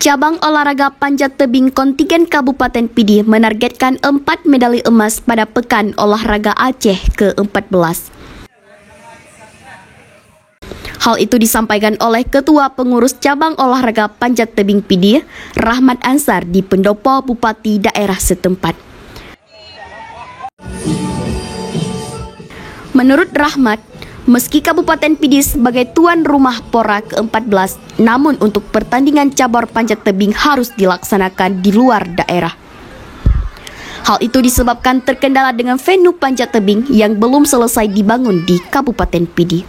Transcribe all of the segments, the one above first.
Cabang olahraga panjat tebing kontingen Kabupaten Pidi menargetkan 4 medali emas pada Pekan Olahraga Aceh ke-14. Hal itu disampaikan oleh Ketua Pengurus Cabang Olahraga Panjat Tebing Pidi, Rahmat Ansar, di pendopo Bupati daerah setempat. Menurut Rahmat, meski Kabupaten Pidi sebagai tuan rumah Pora ke-14, namun untuk pertandingan cabur panjat tebing harus dilaksanakan di luar daerah. Hal itu disebabkan terkendala dengan venue panjat tebing yang belum selesai dibangun di Kabupaten Pidi.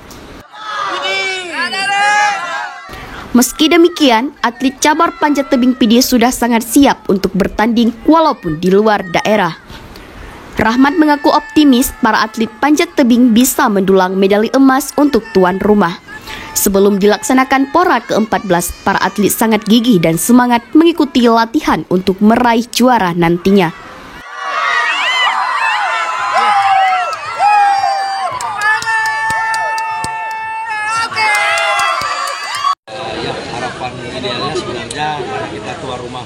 Meski demikian, atlet cabur panjat tebing Pidi sudah sangat siap untuk bertanding walaupun di luar daerah. Rahmat mengaku optimis para atlet panjat tebing bisa mendulang medali emas untuk tuan rumah. Sebelum dilaksanakan Pora ke-14, para atlet sangat gigih dan semangat mengikuti latihan untuk meraih juara nantinya. Harapan idealnya sebenarnya karena kita tuan rumah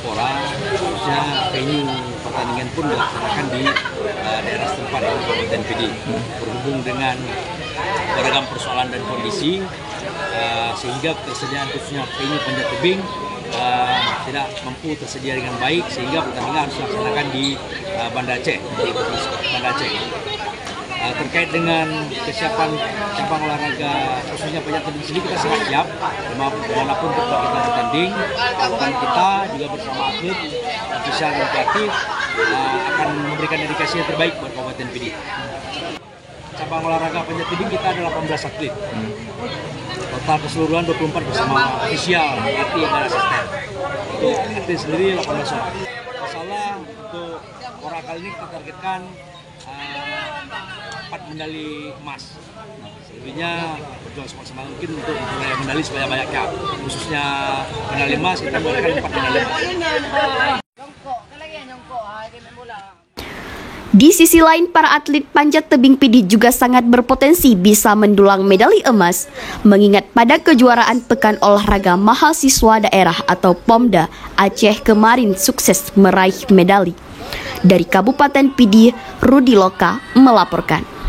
Pora, harusnya venue pertandingan pun dilaksanakan di daerah setempat di Kabupaten Pidi. Berhubung dengan beragam persoalan dan kondisi, sehingga ketersediaan khususnya venue panjat tebing tidak mampu tersedia dengan baik, sehingga pertandingan harus dilaksanakan di Banda Aceh, di Banda Aceh. Terkait dengan kesiapan cabang olahraga khususnya panjat tebing sendiri, kita sangat siap dimanapun kita bertanding, dan kita juga bersama atlet, ofisial dan pelatih akan memberikan dedikasi yang terbaik buat Kabupaten Pidi. Cabang olahraga panjat tebing kita ada 18 atlet, total keseluruhan 24 bersama ofisial, pelatih dan asisten. Untuk atlet sendiri 18 orang. Masalah untuk Pora kali ini kita targetkan 4 medali emas. Selebihnya berjuang semaksimal mungkin untuk meraih medali sebanyak-banyaknya. Khususnya medali emas, kita memberikan 4 medali emas. Di sisi lain, para atlet panjat tebing Pidi juga sangat berpotensi bisa mendulang medali emas, mengingat pada kejuaraan Pekan Olahraga Mahasiswa Daerah atau POMDA Aceh kemarin sukses meraih medali. Dari Kabupaten Pidi, Rudi Loka melaporkan.